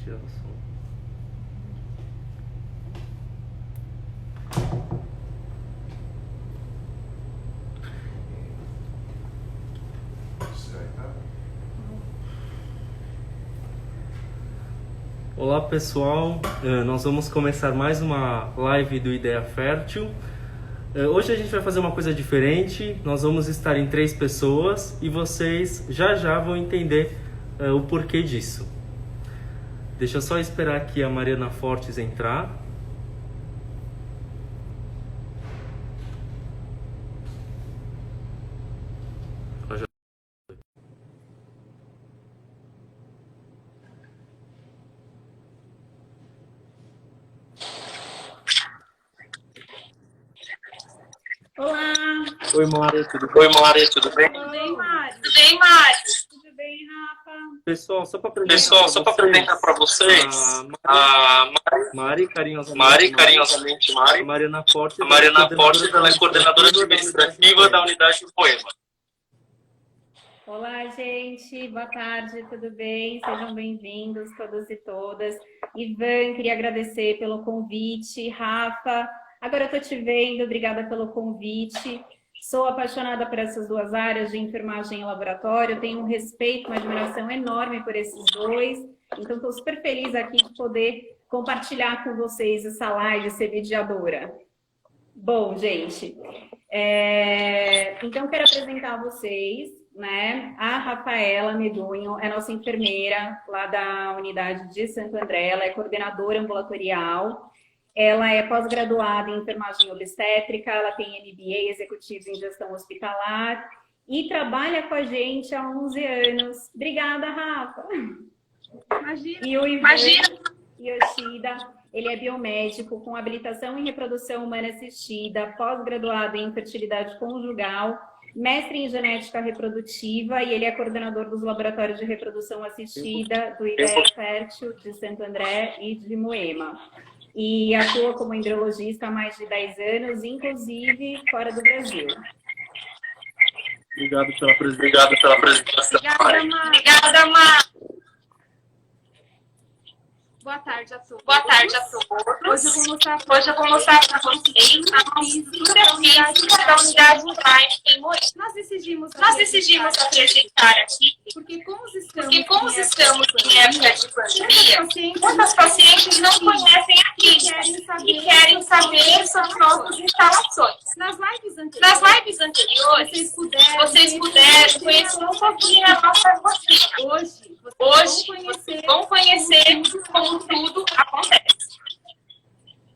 tirar o som. Olá pessoal, nós vamos começar mais uma live do Ideia Fértil. Hoje a gente vai fazer uma coisa diferente, nós vamos estar em 3 pessoas e vocês já vão entender o porquê disso. Deixa eu só esperar aqui a Mariana Fortes entrar. Olá! Oi, Mari, tudo bem? Oi, Mari, tudo bem? Tudo bem, Mari? Tudo bem, Mari? Tudo bem, Rafa? Pessoal, só para apresentar para vocês, a Mari, carinhosamente Mari. A Mariana Fortes, Ela é coordenadora administrativa da unidade do Poema. Olá, gente. Boa tarde, tudo bem? Sejam bem-vindos, todos e todas. Ivan, queria agradecer pelo convite. Rafa, agora eu estou te vendo, obrigada pelo convite. Sou apaixonada por essas duas áreas de enfermagem e laboratório, tenho um respeito, uma admiração enorme por esses dois, então estou super feliz aqui de poder compartilhar com vocês essa live, ser mediadora. Bom, gente, então quero apresentar a vocês, né, a Rafaela Medunho, é nossa enfermeira lá da unidade de Santo André, ela é coordenadora ambulatorial. Ela é pós-graduada em enfermagem obstétrica, ela tem MBA executivo em gestão hospitalar e trabalha com a gente há 11 anos. Obrigada, Rafa. Imagina. E o Ivan Yoshida, ele é biomédico com habilitação em reprodução humana assistida, pós-graduado em fertilidade conjugal, mestre em genética reprodutiva e ele é coordenador dos laboratórios de reprodução assistida do Ideia Fértil de Santo André e de Moema. E atua como embriologista há mais de 10 anos, inclusive fora do Brasil. Obrigado pela apresentação. Obrigada, Mar. Boa tarde a todos. Hoje eu vou mostrar para vocês a estrutura física da unidade Prime em Moema. Nós decidimos apresentar aqui, porque como estamos em época de pandemia, muitos pacientes não conhecem aqui e querem saber sobre nossas instalações. Nas lives anteriores, vocês puderam conhecer um pouquinho a nossa rotina. Hoje, vocês vão conhecer como tudo acontece.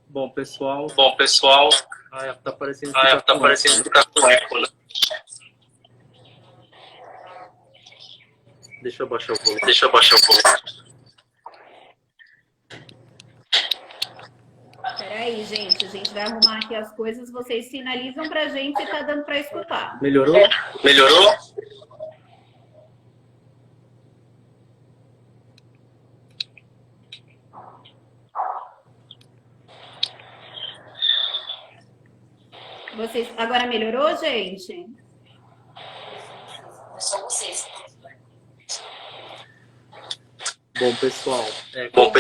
Bom, pessoal. Tá parecendo que tá com eco, né? Deixa eu baixar o volume. Peraí, gente. A gente vai arrumar aqui as coisas. Vocês sinalizam pra gente se tá dando pra escutar. Melhorou? Agora melhorou, gente? Bom, pessoal, Como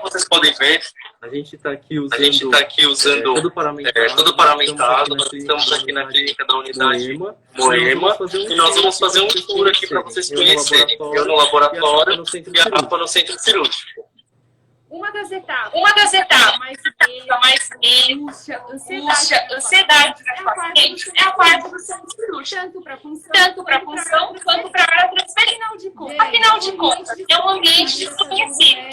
vocês podem ver, a gente está aqui usando tudo paramentado. Nós estamos aqui na clínica da unidade Moema e nós vamos fazer um tour aqui para vocês conhecerem. Eu no laboratório e a Rafa no centro cirúrgico. Uma das etapas mais angústia, ansiedade das pacientes é a parte do centro cirúrgico. Tanto para função quanto para a transferência. Afinal de contas, é um ambiente desconhecido.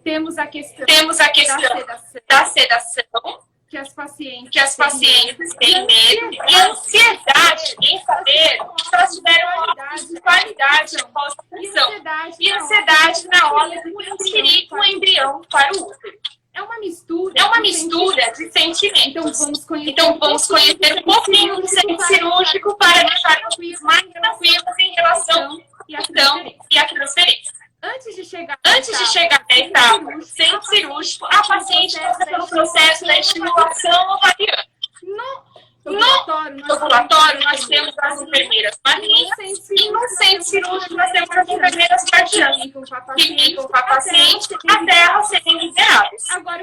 Temos a questão da sedação, que as pacientes têm medo, e a ansiedade em saber se elas tiveram uma qualidade após a função, e ansiedade na hora de transferir o embrião para o útero. É uma mistura de sentimentos. Então vamos conhecer um pouquinho do centro cirúrgico para deixar vocês mais tranquilos em relação e a transferência. Antes de chegar à etapa centro cirúrgico, a paciente passa pelo processo da estimulação ovariana. No ambulatório, nós temos as enfermeiras marinhas e no centro cirúrgico nós temos as enfermeiras que ficam com a paciente até elas serem liberadas. Agora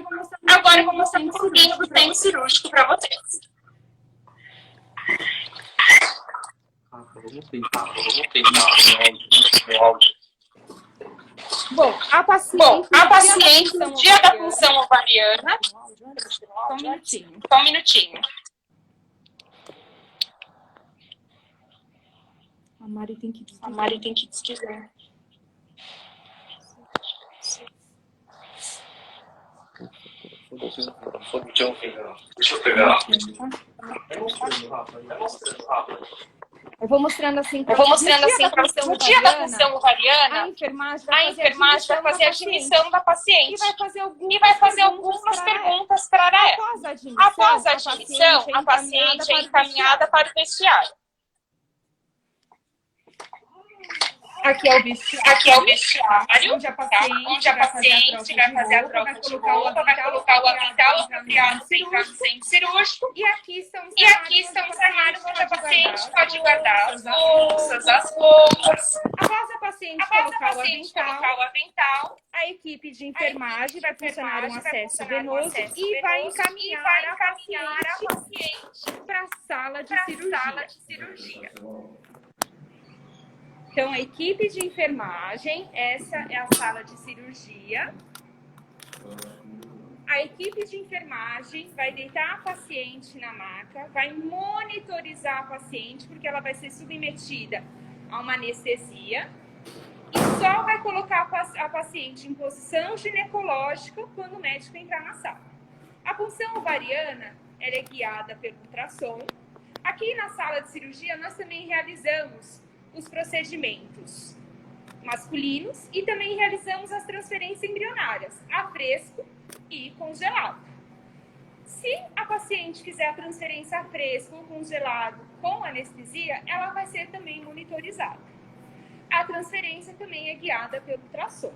eu vou mostrar um pouquinho do tempo cirúrgico para vocês. Vamos tentar no áudio. Bom, a paciente no dia da punção ovariana. Só um minutinho. A Mari tem que desquiser. Deixa eu pegar. Eu vou mostrando assim para vocês. No dia da punção ovariana, a enfermagem vai fazer a admissão da paciente e vai fazer algumas perguntas para ela. Após a admissão, a paciente é encaminhada para o vestiário. Aqui é o vestiário, onde a paciente vai fazer a troca de roupa, vai colocar o avental apropriado para o centro cirúrgico. E aqui estão os armários onde a paciente pode guardar as bolsas, as roupas. Após a paciente colocar o avental, a equipe de enfermagem vai funcionar um acesso venoso e vai encaminhar a paciente para a sala de cirurgia. Então, a equipe de enfermagem, essa é a sala de cirurgia. A equipe de enfermagem vai deitar a paciente na maca, vai monitorizar a paciente, porque ela vai ser submetida a uma anestesia, e só vai colocar a paciente em posição ginecológica quando o médico entrar na sala. A punção ovariana, ela é guiada pelo ultrassom. Aqui na sala de cirurgia, nós também realizamos os procedimentos masculinos e também realizamos as transferências embrionárias a fresco e congelado. Se a paciente fizer a transferência a fresco ou congelado com anestesia, ela vai ser também monitorizada. A transferência também é guiada pelo ultrassom.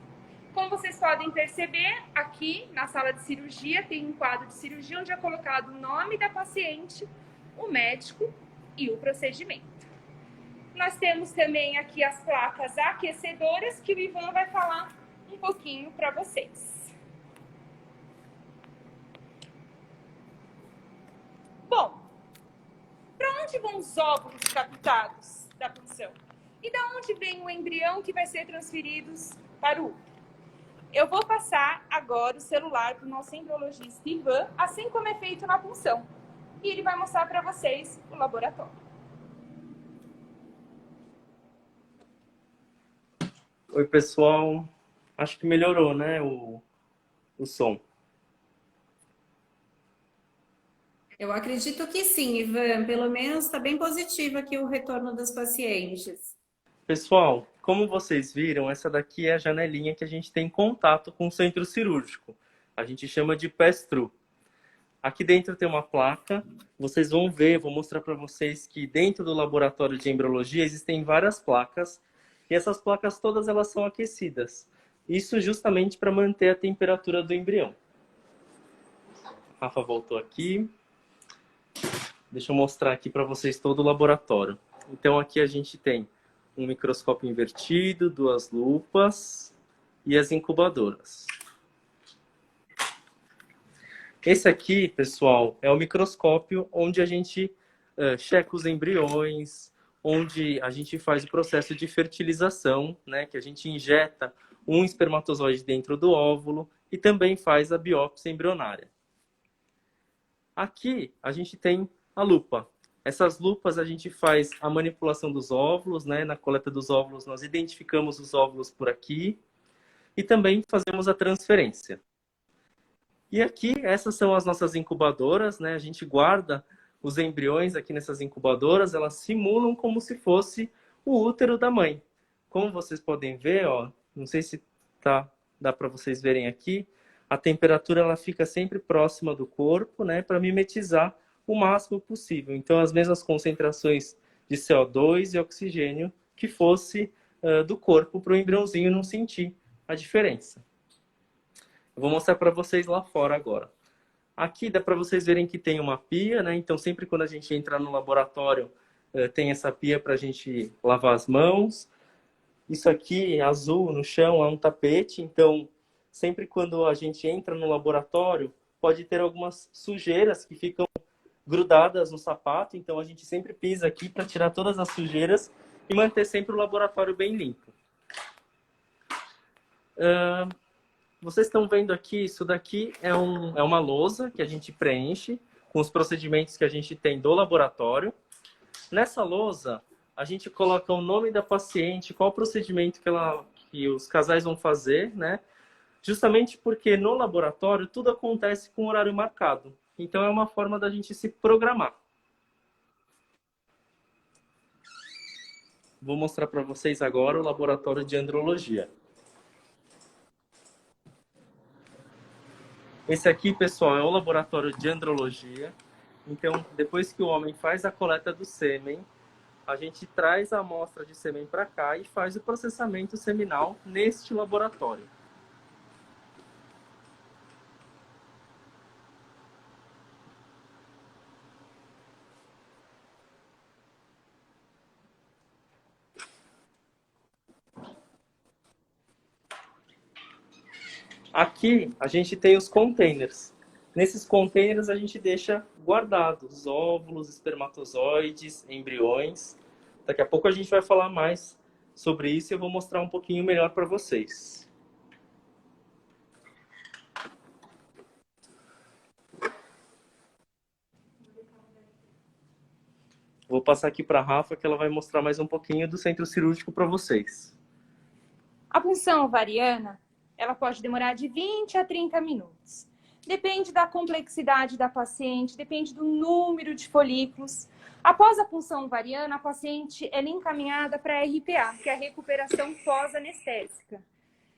Como vocês podem perceber, aqui na sala de cirurgia tem um quadro de cirurgia onde é colocado o nome da paciente, o médico e o procedimento. Nós temos também aqui as placas aquecedoras que o Ivan vai falar um pouquinho para vocês. Bom, para onde vão os óvulos captados da punção? E da onde vem o embrião que vai ser transferido para o útero? Eu vou passar agora o celular para o nosso embriologista Ivan, assim como é feito na punção. E ele vai mostrar para vocês o laboratório. Oi, pessoal. Acho que melhorou, né, o som. Eu acredito que sim, Ivan. Pelo menos está bem positivo aqui o retorno dos pacientes. Pessoal, como vocês viram, essa daqui é a janelinha que a gente tem contato com o centro cirúrgico. A gente chama de pass-through. Aqui dentro tem uma placa. Vocês vão ver, vou mostrar para vocês que dentro do laboratório de embriologia existem várias placas. E essas placas todas elas são aquecidas. Isso justamente para manter a temperatura do embrião. A Rafa voltou aqui. Deixa eu mostrar aqui para vocês todo o laboratório. Então aqui a gente tem um microscópio invertido, 2 lupas e as incubadoras. Esse aqui, pessoal, é o microscópio onde a gente checa os embriões, onde a gente faz o processo de fertilização, né, que a gente injeta um espermatozoide dentro do óvulo e também faz a biópsia embrionária. Aqui a gente tem a lupa. Essas lupas a gente faz a manipulação dos óvulos, né, na coleta dos óvulos nós identificamos os óvulos por aqui e também fazemos a transferência. E aqui essas são as nossas incubadoras, né, a gente guarda os embriões aqui nessas incubadoras, elas simulam como se fosse o útero da mãe. Como vocês podem ver, ó, não sei se dá para vocês verem aqui, a temperatura ela fica sempre próxima do corpo, né, para mimetizar o máximo possível. Então, as mesmas concentrações de CO2 e oxigênio que fosse do corpo para o embriãozinho não sentir a diferença. Eu vou mostrar para vocês lá fora agora. Aqui dá para vocês verem que tem uma pia, né? Então, sempre quando a gente entra no laboratório, tem essa pia para a gente lavar as mãos. Isso aqui, azul, no chão, é um tapete. Então, sempre quando a gente entra no laboratório, pode ter algumas sujeiras que ficam grudadas no sapato. Então, a gente sempre pisa aqui para tirar todas as sujeiras e manter sempre o laboratório bem limpo. Vocês estão vendo aqui, isso daqui é uma lousa que a gente preenche com os procedimentos que a gente tem do laboratório. Nessa lousa, a gente coloca o nome da paciente, qual procedimento que os casais vão fazer, né? Justamente porque no laboratório tudo acontece com horário marcado. Então é uma forma da gente se programar. Vou mostrar para vocês agora o laboratório de andrologia. Esse aqui, pessoal, é o laboratório de andrologia. Então, depois que o homem faz a coleta do sêmen, a gente traz a amostra de sêmen para cá e faz o processamento seminal neste laboratório. Aqui a gente tem os containers. Nesses containers a gente deixa guardados óvulos, espermatozoides, embriões. Daqui a pouco a gente vai falar mais sobre isso e eu vou mostrar um pouquinho melhor para vocês. Vou passar aqui para a Rafa que ela vai mostrar mais um pouquinho do centro cirúrgico para vocês. A punção ovariana, ela pode demorar de 20 a 30 minutos. Depende da complexidade da paciente, depende do número de folículos. Após a punção ovariana, a paciente é encaminhada para a RPA, que é a recuperação pós-anestésica.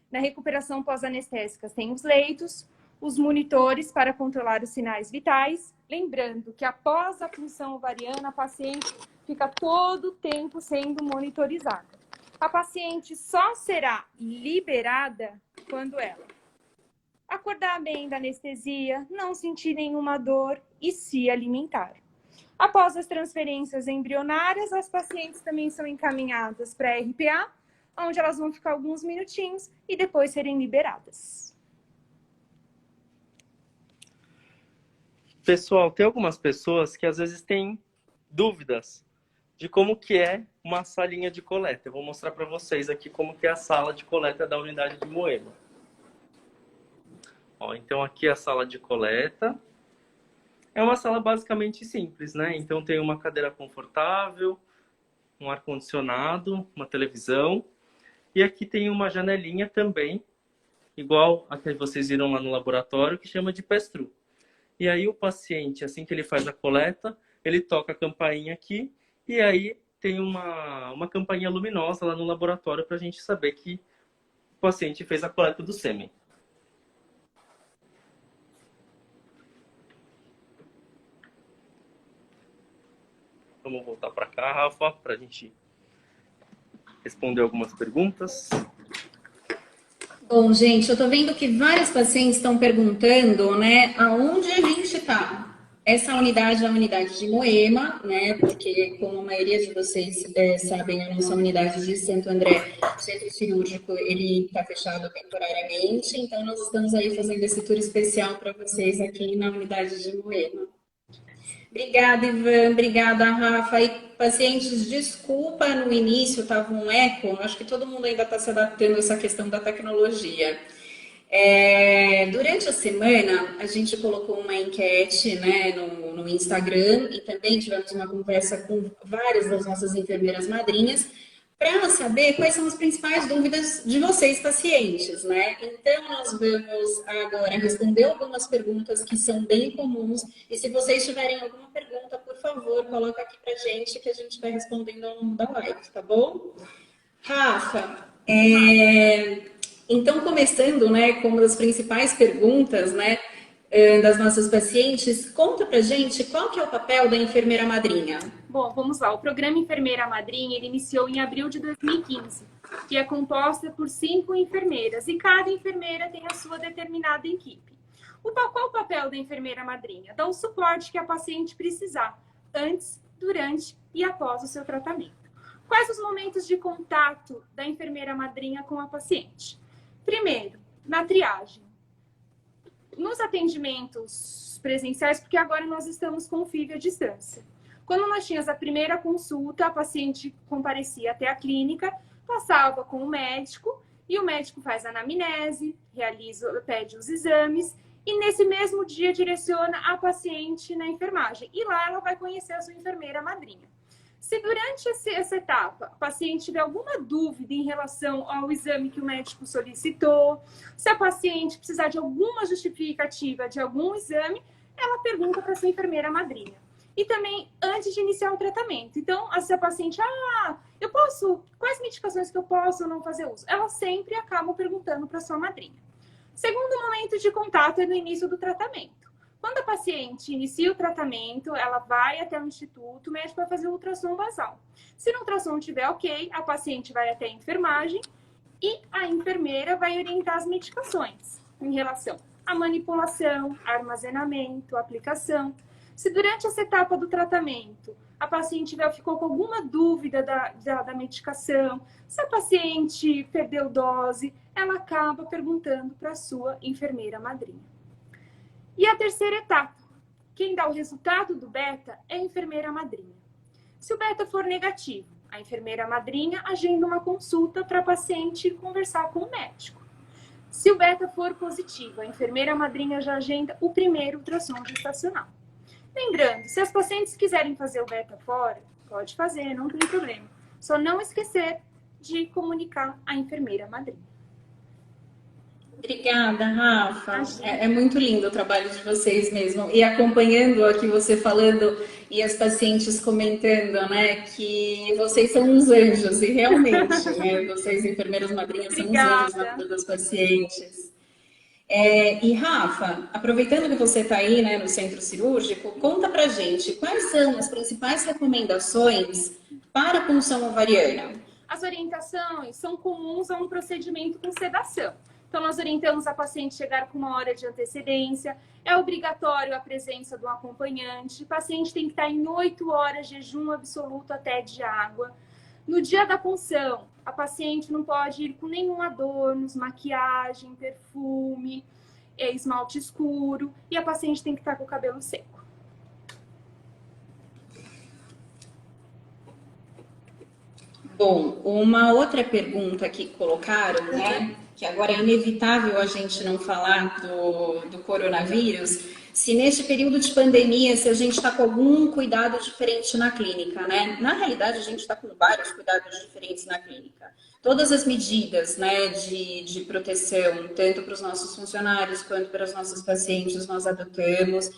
Na recuperação pós-anestésica tem os leitos, os monitores para controlar os sinais vitais. Lembrando que após a punção ovariana, a paciente fica todo o tempo sendo monitorizada. A paciente só será liberada quando ela acordar bem da anestesia, não sentir nenhuma dor e se alimentar. Após as transferências embrionárias, as pacientes também são encaminhadas para a RPA, onde elas vão ficar alguns minutinhos e depois serem liberadas. Pessoal, tem algumas pessoas que às vezes têm dúvidas de como que é uma salinha de coleta. Eu vou mostrar para vocês aqui como que é a sala de coleta da unidade de Moema. Ó, então aqui é a sala de coleta. É uma sala basicamente simples, né? Então tem uma cadeira confortável, um ar-condicionado, uma televisão. E aqui tem uma janelinha também, igual a que vocês viram lá no laboratório, que chama de pass-through. E aí o paciente, assim que ele faz a coleta, ele toca a campainha aqui e aí tem uma campainha luminosa lá no laboratório para a gente saber que o paciente fez a coleta do sêmen. Vamos voltar para cá, Rafa, para a gente responder algumas perguntas. Bom, gente, eu tô vendo que vários pacientes estão perguntando, né, aonde a gente tá. Essa unidade é a unidade de Moema, né, porque como a maioria de vocês sabem, a nossa unidade de Santo André, o centro cirúrgico, ele tá fechado temporariamente, então nós estamos aí fazendo esse tour especial para vocês aqui na unidade de Moema. Obrigada, Ivan. Obrigada, Rafa. E, pacientes, desculpa, no início estava um eco. Acho que todo mundo ainda está se adaptando a essa questão da tecnologia. Durante a semana, a gente colocou uma enquete, né, no Instagram e também tivemos uma conversa com várias das nossas enfermeiras madrinhas para saber quais são as principais dúvidas de vocês, pacientes, né? Então, nós vamos agora responder algumas perguntas que são bem comuns. E se vocês tiverem alguma pergunta, por favor, coloca aqui pra gente que a gente vai respondendo ao longo da live, tá bom? Rafa, então, começando, né, com uma das principais perguntas, né, das nossas pacientes, conta pra gente qual que é o papel da enfermeira madrinha. Bom, vamos lá. O programa Enfermeira Madrinha, ele iniciou em abril de 2015, que é composta por 5 enfermeiras, e cada enfermeira tem a sua determinada equipe. Qual o papel da enfermeira madrinha? Dar o suporte que a paciente precisar, antes, durante e após o seu tratamento. Quais os momentos de contato da enfermeira madrinha com a paciente? Primeiro, na triagem. Nos atendimentos presenciais, porque agora nós estamos com o FIV à distância. Quando nós tínhamos a primeira consulta, a paciente comparecia até a clínica, passava com o médico, e o médico faz a anamnese, pede os exames, e nesse mesmo dia direciona a paciente na enfermagem. E lá ela vai conhecer a sua enfermeira madrinha. Se durante essa etapa a paciente tiver alguma dúvida em relação ao exame que o médico solicitou, se a paciente precisar de alguma justificativa de algum exame, ela pergunta para a sua enfermeira madrinha. E também antes de iniciar o tratamento. Então, se a paciente, quais medicações que eu posso ou não fazer uso? Ela sempre acaba perguntando para a sua madrinha. Segundo momento de contato é no início do tratamento. Quando a paciente inicia o tratamento, ela vai até o instituto, o médico vai fazer o ultrassom basal. Se no ultrassom estiver ok, a paciente vai até a enfermagem e a enfermeira vai orientar as medicações em relação à manipulação, armazenamento, aplicação. Se durante essa etapa do tratamento a paciente ficou com alguma dúvida da medicação, se a paciente perdeu dose, ela acaba perguntando para a sua enfermeira madrinha. E a terceira etapa, quem dá o resultado do beta é a enfermeira madrinha. Se o beta for negativo, a enfermeira madrinha agenda uma consulta para a paciente conversar com o médico. Se o beta for positivo, a enfermeira madrinha já agenda o primeiro ultrassom gestacional. Lembrando, se as pacientes quiserem fazer o beta fora, pode fazer, não tem problema. Só não esquecer de comunicar à enfermeira madrinha. Obrigada, Rafa. É muito lindo o trabalho de vocês mesmo. E acompanhando aqui você falando e as pacientes comentando, né, que vocês são uns anjos. E realmente, né, vocês, enfermeiras madrinhas, são uns anjos na vida das pacientes. E, Rafa, aproveitando que você está aí, né, no centro cirúrgico, conta pra gente quais são as principais recomendações para a punção ovariana. As orientações são comuns a um procedimento com sedação. Então, nós orientamos a paciente chegar com 1 hora de antecedência. É obrigatório a presença do acompanhante. O paciente tem que estar em 8 horas de jejum absoluto até de água. No dia da punção, a paciente não pode ir com nenhum adorno, maquiagem, perfume, esmalte escuro. E a paciente tem que estar com o cabelo seco. Bom, uma outra pergunta que colocaram, né? Que agora é inevitável a gente não falar do coronavírus, se neste período de pandemia, se a gente está com algum cuidado diferente na clínica, né? Na realidade, a gente está com vários cuidados diferentes na clínica. Todas as medidas, né, de proteção, tanto para os nossos funcionários quanto para os nossos pacientes, nós adotamos.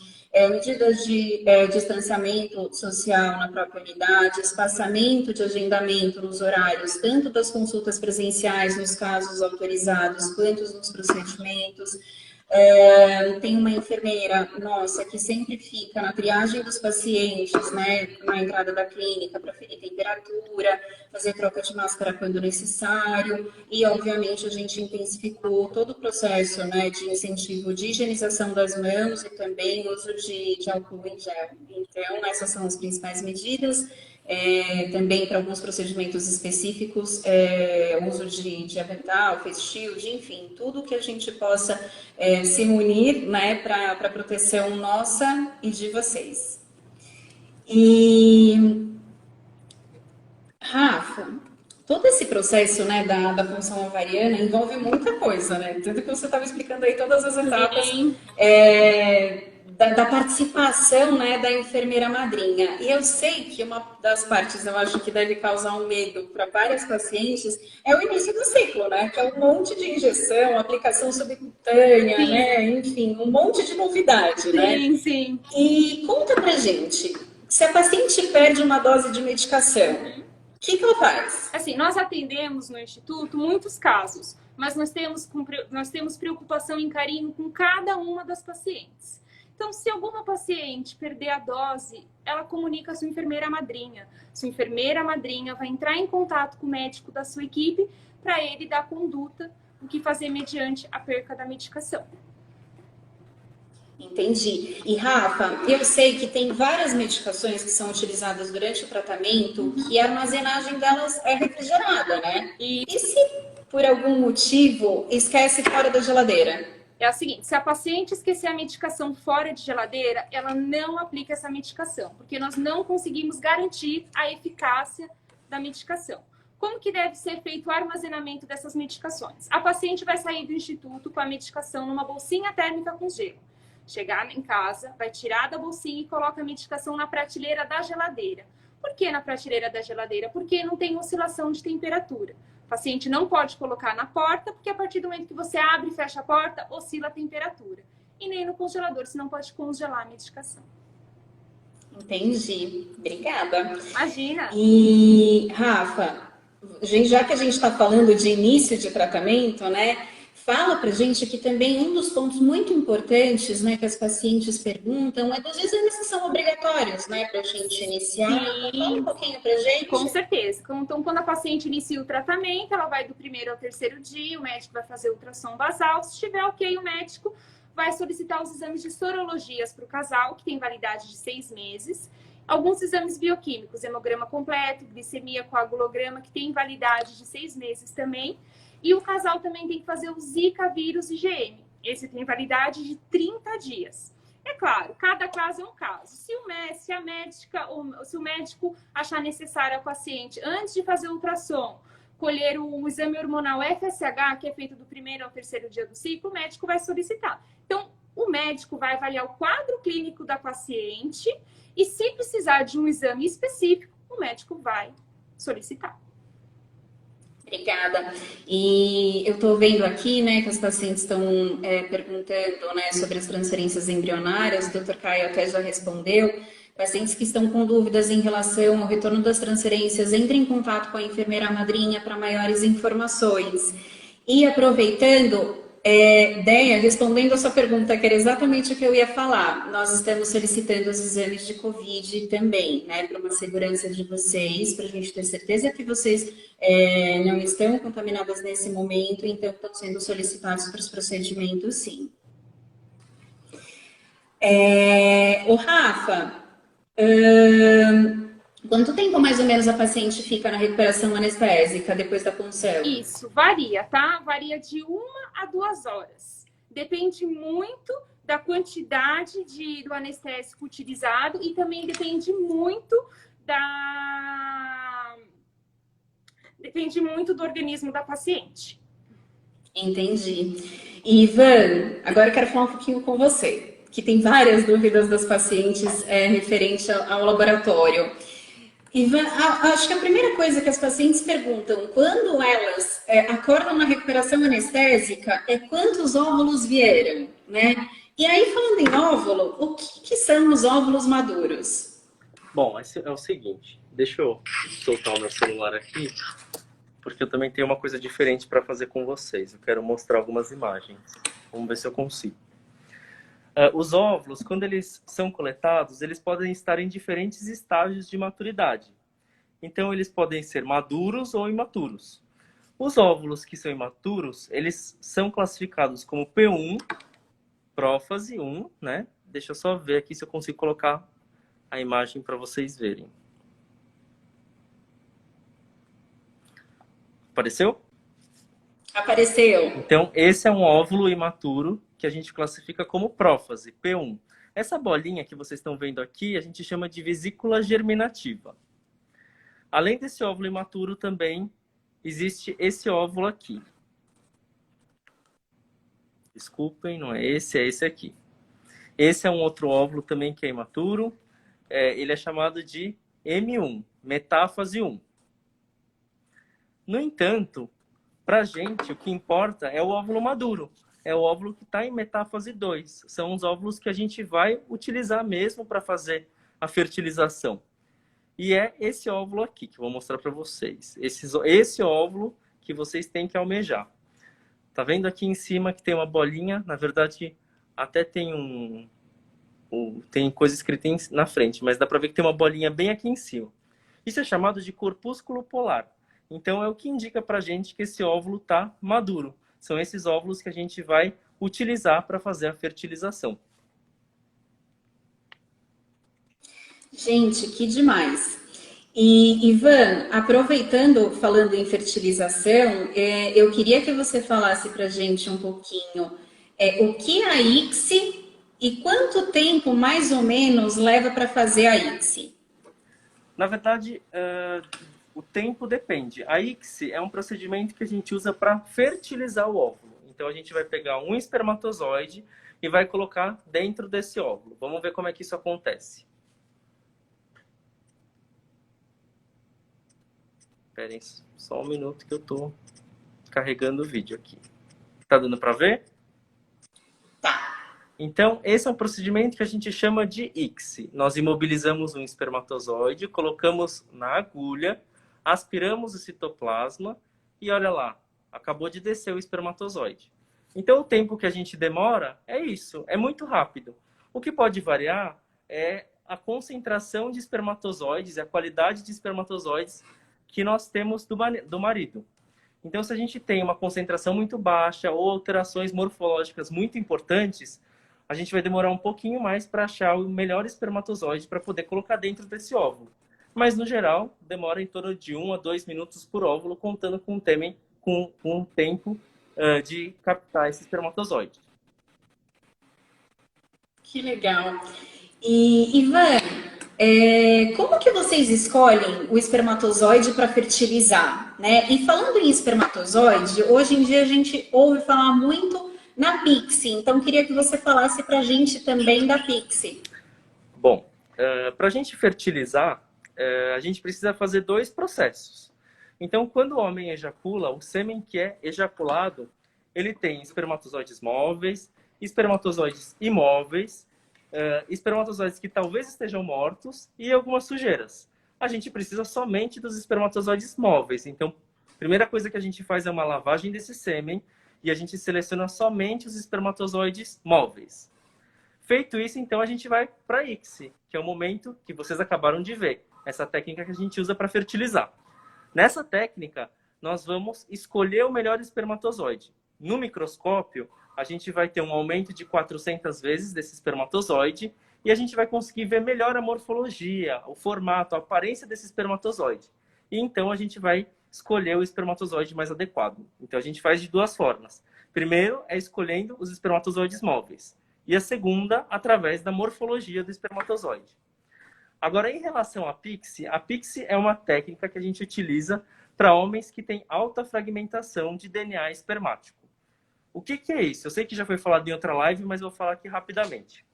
Medidas de distanciamento social na própria unidade, espaçamento de agendamento nos horários, tanto das consultas presenciais, nos casos autorizados, quanto nos procedimentos. Tem uma enfermeira nossa que sempre fica na triagem dos pacientes, né, na entrada da clínica, para ferir temperatura, fazer troca de máscara quando necessário, e obviamente a gente intensificou todo o processo, né, de incentivo de higienização das mãos e também uso de álcool em gel. Então, essas são as principais medidas. Também para alguns procedimentos específicos, uso de avental, face shield, enfim, tudo que a gente possa se unir, né, para a proteção nossa e de vocês. E, Rafa, todo esse processo, né, da punção ovariana envolve muita coisa, né? Tanto que você estava explicando aí todas as etapas da participação, né, da enfermeira madrinha. E eu sei que uma das partes, eu acho que deve causar um medo para várias pacientes, é o início do ciclo, né? Que é um monte de injeção, aplicação subcutânea, sim, né? Enfim, um monte de novidade, sim, né? Sim, sim. E conta pra gente, se a paciente perde uma dose de medicação, o que ela faz? Assim, nós atendemos no Instituto muitos casos, mas nós temos preocupação e carinho com cada uma das pacientes. Então, se alguma paciente perder a dose, ela comunica a sua enfermeira madrinha. Sua enfermeira madrinha vai entrar em contato com o médico da sua equipe para ele dar conduta, o que fazer mediante a perca da medicação. Entendi. E Rafa, eu sei que tem várias medicações que são utilizadas durante o tratamento que a armazenagem delas é refrigerada, né? E se por algum motivo esquece fora da geladeira? É o seguinte, se a paciente esquecer a medicação fora de geladeira, ela não aplica essa medicação, porque nós não conseguimos garantir a eficácia da medicação. Como que deve ser feito o armazenamento dessas medicações? A paciente vai sair do instituto com a medicação numa bolsinha térmica com gelo. Chegar em casa, vai tirar da bolsinha e coloca a medicação na prateleira da geladeira. Por que na prateleira da geladeira? Porque não tem oscilação de temperatura. O paciente não pode colocar na porta, porque a partir do momento que você abre e fecha a porta, oscila a temperatura. E nem no congelador, você não pode congelar a medicação. Entendi. Obrigada. Imagina! E, Rafa, já que a gente está falando de início de tratamento, né? Fala pra gente que também um dos pontos muito importantes, né, que as pacientes perguntam é dos exames que são obrigatórios, né, pra gente iniciar. Fala um pouquinho pra gente. Com certeza. Então, quando a paciente inicia o tratamento, ela vai do primeiro ao terceiro dia, o médico vai fazer ultrassom basal. Se estiver ok, o médico vai solicitar os exames de sorologias para o casal, que tem validade de 6 meses. Alguns exames bioquímicos, hemograma completo, glicemia, coagulograma, que tem validade de 6 meses também. E o casal também tem que fazer o Zika vírus IgM. Esse tem validade de 30 dias. É claro, cada caso é um caso. Se o médico achar necessário ao paciente, antes de fazer o ultrassom, colher o exame hormonal FSH, que é feito do primeiro ao terceiro dia do ciclo, o médico vai solicitar. Então, o médico vai avaliar o quadro clínico da paciente e, se precisar de um exame específico, o médico vai solicitar. Obrigada. E eu estou vendo aqui, né, que as pacientes estão perguntando, né, sobre as transferências embrionárias. O Dr. Caio até já respondeu. Pacientes que estão com dúvidas em relação ao retorno das transferências, entrem em contato com a enfermeira madrinha para maiores informações. E aproveitando, Deia, respondendo a sua pergunta, que era exatamente o que eu ia falar, nós estamos solicitando os exames de Covid também, né, para uma segurança de vocês, para a gente ter certeza que vocês não estão contaminadas nesse momento, então estão sendo solicitados para os procedimentos, sim. O Rafa, quanto tempo mais ou menos a paciente fica na recuperação anestésica depois da punção? Isso, varia, tá? Varia de 1 a 2 horas. Depende muito da quantidade do anestésico utilizado e também depende muito do organismo da paciente. Entendi. E, Ivan, agora eu quero falar um pouquinho com você, que tem várias dúvidas das pacientes referente ao laboratório. Ivan, acho que a primeira coisa que as pacientes perguntam quando elas acordam na recuperação anestésica é quantos óvulos vieram, né? E aí, falando em óvulo, o que são os óvulos maduros? Bom, é o seguinte, deixa eu soltar o meu celular aqui, porque eu também tenho uma coisa diferente para fazer com vocês. Eu quero mostrar algumas imagens. Vamos ver se eu consigo. Os óvulos, quando eles são coletados, eles podem estar em diferentes estágios de maturidade. Então, eles podem ser maduros ou imaturos. Os óvulos que são imaturos, eles são classificados como P1, prófase 1, né? Deixa eu só ver aqui se eu consigo colocar a imagem para vocês verem. Apareceu? Apareceu. Então, esse é um óvulo imaturo que a gente classifica como prófase, P1. Essa bolinha que vocês estão vendo aqui, a gente chama de vesícula germinativa. Além desse óvulo imaturo, também existe esse óvulo aqui. Desculpem, não é esse aqui. Esse é um outro óvulo também que é imaturo. Ele é chamado de M1, metáfase 1. No entanto, para a gente, o que importa é o óvulo maduro. É o óvulo que está em metáfase 2. São os óvulos que a gente vai utilizar mesmo para fazer a fertilização. E é esse óvulo aqui que eu vou mostrar para vocês. Esse óvulo que vocês têm que almejar. Tá vendo aqui em cima que tem uma bolinha? Na verdade, até tem tem coisa escrita na frente, mas dá para ver que tem uma bolinha bem aqui em cima. Isso é chamado de corpúsculo polar. Então, é o que indica para a gente que esse óvulo está maduro. São esses óvulos que a gente vai utilizar para fazer a fertilização. Gente, que demais. E, Ivan, aproveitando, falando em fertilização, eu queria que você falasse para a gente um pouquinho o que é a ICSI e quanto tempo, mais ou menos, leva para fazer a ICSI. Na verdade, o tempo depende. A ICSI é um procedimento que a gente usa para fertilizar o óvulo. Então, a gente vai pegar um espermatozoide e vai colocar dentro desse óvulo. Vamos ver como é que isso acontece. Esperem só um minuto que eu estou carregando o vídeo aqui. Tá dando para ver? Tá. Então, esse é um procedimento que a gente chama de ICSI. Nós imobilizamos um espermatozoide, colocamos na agulha, aspiramos o citoplasma e olha lá, acabou de descer o espermatozoide. Então, o tempo que a gente demora é isso, é muito rápido. O que pode variar é a concentração de espermatozoides e a qualidade de espermatozoides que nós temos do marido. Então, se a gente tem uma concentração muito baixa ou alterações morfológicas muito importantes, a gente vai demorar um pouquinho mais para achar o melhor espermatozoide para poder colocar dentro desse óvulo. Mas, no geral, demora em torno de 1 a 2 minutos por óvulo, contando com um tempo de captar esse espermatozoide. Que legal. E, Ivan, como que vocês escolhem o espermatozoide para fertilizar, né? E falando em espermatozoide, hoje em dia a gente ouve falar muito na PICSI, então queria que você falasse para a gente também da PICSI. Bom, para a gente fertilizar, a gente precisa fazer 2 processos. Então, quando o homem ejacula, o sêmen que é ejaculado, ele tem espermatozoides móveis, espermatozoides imóveis, espermatozoides que talvez estejam mortos e algumas sujeiras. A gente precisa somente dos espermatozoides móveis. Então, a primeira coisa que a gente faz é uma lavagem desse sêmen e a gente seleciona somente os espermatozoides móveis. Feito isso, então, a gente vai para a ICSI, que é o momento que vocês acabaram de ver. Essa técnica que a gente usa para fertilizar. Nessa técnica, nós vamos escolher o melhor espermatozoide. No microscópio, a gente vai ter um aumento de 400 vezes desse espermatozoide e a gente vai conseguir ver melhor a morfologia, o formato, a aparência desse espermatozoide. E então a gente vai escolher o espermatozoide mais adequado. Então a gente faz de 2 formas. Primeiro é escolhendo os espermatozoides móveis e a segunda através da morfologia do espermatozoide. Agora, em relação à PICSI é uma técnica que a gente utiliza para homens que têm alta fragmentação de DNA espermático. O que é isso? Eu sei que já foi falado em outra live, mas eu vou falar aqui rapidamente.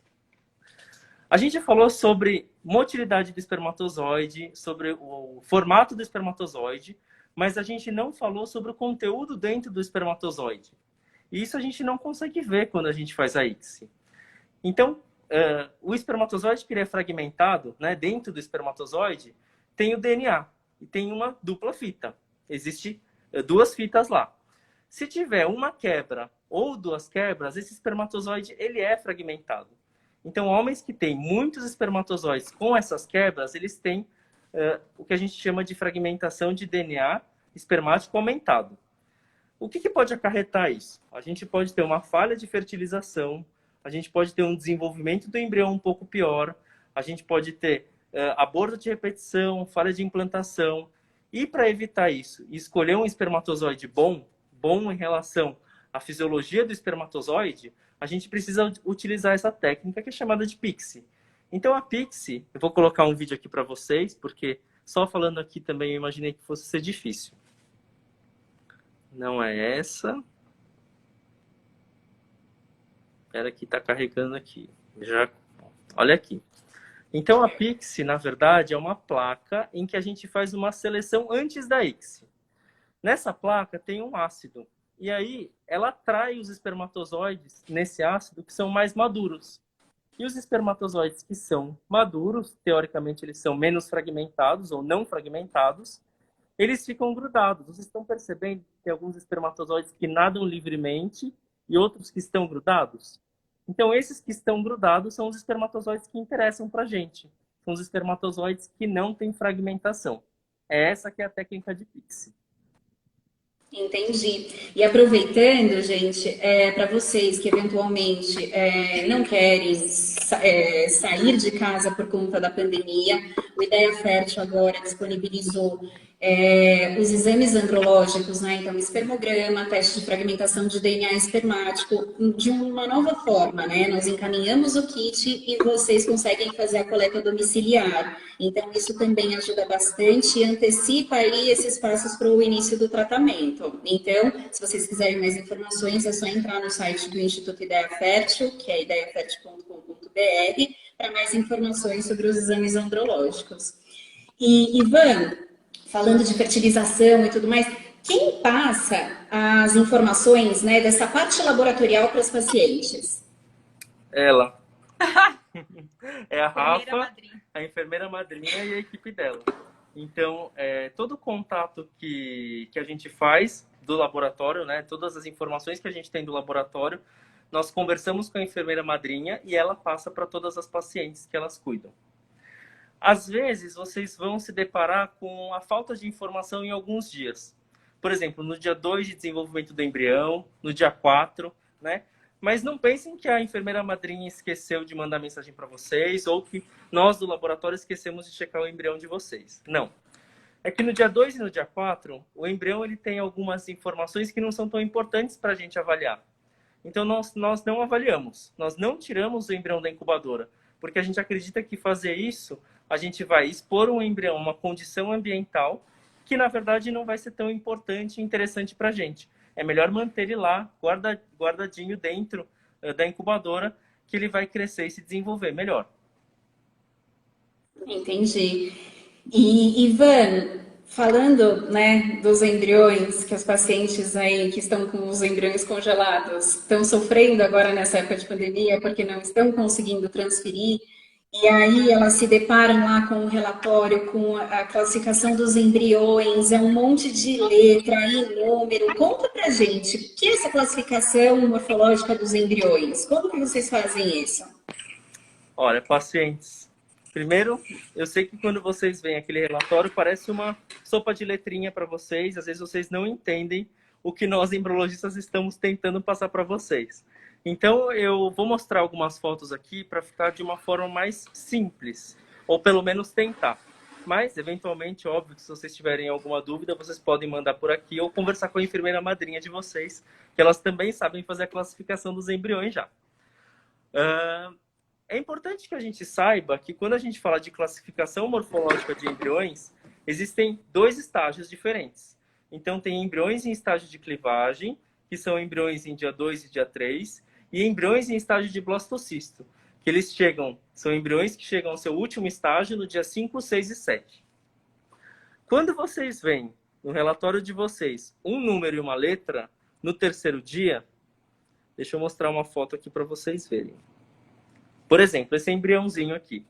A gente falou sobre motilidade do espermatozoide, sobre o formato do espermatozoide, mas a gente não falou sobre o conteúdo dentro do espermatozoide. E isso a gente não consegue ver quando a gente faz a ICSI. Então, o espermatozoide que ele é fragmentado, né, dentro do espermatozoide, tem o DNA e tem uma dupla fita. Existem 2 fitas lá. Se tiver uma quebra ou 2 quebras, esse espermatozoide ele é fragmentado. Então, homens que têm muitos espermatozoides com essas quebras, eles têm o que a gente chama de fragmentação de DNA espermático aumentado. O que pode acarretar isso? A gente pode ter uma falha de fertilização, a gente pode ter um desenvolvimento do embrião um pouco pior, a gente pode ter aborto de repetição, falha de implantação. E para evitar isso, escolher um espermatozoide bom em relação à fisiologia do espermatozoide, a gente precisa utilizar essa técnica que é chamada de PICSI. Então a PICSI, eu vou colocar um vídeo aqui para vocês, porque só falando aqui também eu imaginei que fosse ser difícil. Não é essa. Espera que está carregando aqui. Olha aqui. Então a PICSI, na verdade, é uma placa em que a gente faz uma seleção antes da ICSI. Nessa placa tem um ácido. E aí ela atrai os espermatozoides nesse ácido que são mais maduros. E os espermatozoides que são maduros, teoricamente eles são menos fragmentados ou não fragmentados, eles ficam grudados. Vocês estão percebendo que tem alguns espermatozoides que nadam livremente e outros que estão grudados? Então esses que estão grudados são os espermatozoides que interessam para a gente. São os espermatozoides que não têm fragmentação. É essa que é a técnica de PICSI. Entendi. E aproveitando, gente, para vocês que eventualmente não querem sair de casa por conta da pandemia, o Ideia Fértil agora disponibilizou os exames andrológicos, né? Então, espermograma, teste de fragmentação de DNA espermático, de uma nova forma, né? Nós encaminhamos o kit e vocês conseguem fazer a coleta domiciliar. Então, isso também ajuda bastante e antecipa aí esses passos para o início do tratamento. Então, se vocês quiserem mais informações, é só entrar no site do Instituto Ideia Fértil, que é ideiafértil.com.br, para mais informações sobre os exames andrológicos. E, Ivan, falando de fertilização e tudo mais, quem passa as informações, né, dessa parte laboratorial para os pacientes? Ela. É a Rafa, a enfermeira madrinha e a equipe dela. Então, todo o contato que a gente faz do laboratório, né, todas as informações que a gente tem do laboratório, nós conversamos com a enfermeira madrinha e ela passa para todas as pacientes que elas cuidam. Às vezes, vocês vão se deparar com a falta de informação em alguns dias. Por exemplo, no dia 2 de desenvolvimento do embrião, no dia 4, né? Mas não pensem que a enfermeira madrinha esqueceu de mandar mensagem para vocês ou que nós do laboratório esquecemos de checar o embrião de vocês. Não. É que no dia 2 e no dia 4, o embrião ele tem algumas informações que não são tão importantes para a gente avaliar. Então, nós não avaliamos. Nós não tiramos o embrião da incubadora, porque a gente acredita que fazer isso, a gente vai expor um embrião a uma condição ambiental que, na verdade, não vai ser tão importante e interessante para a gente. É melhor manter ele lá, guardadinho dentro da incubadora, que ele vai crescer e se desenvolver melhor. Entendi. E, Ivan, falando, né, dos embriões, que os pacientes aí que estão com os embriões congelados estão sofrendo agora nessa época de pandemia porque não estão conseguindo transferir, e aí elas se deparam lá com o relatório, com a classificação dos embriões, é um monte de letra e número. Conta pra gente, o que é essa classificação morfológica dos embriões? Como que vocês fazem isso? Olha, pacientes, primeiro, eu sei que quando vocês veem aquele relatório, parece uma sopa de letrinha para vocês, às vezes vocês não entendem o que nós embriologistas estamos tentando passar para vocês. Então, eu vou mostrar algumas fotos aqui para ficar de uma forma mais simples, ou pelo menos tentar. Mas, eventualmente, óbvio que se vocês tiverem alguma dúvida, vocês podem mandar por aqui ou conversar com a enfermeira madrinha de vocês, que elas também sabem fazer a classificação dos embriões já. É importante que a gente saiba que quando a gente fala de classificação morfológica de embriões, existem 2 estágios diferentes. Então, tem embriões em estágio de clivagem, que são embriões em dia 2 e dia 3, e embriões em estágio de blastocisto, que eles são embriões que chegam ao seu último estágio no dia 5, 6 e 7. Quando vocês veem no relatório de vocês um número e uma letra, no 3º dia, deixa eu mostrar uma foto aqui para vocês verem. Por exemplo, esse embriãozinho aqui.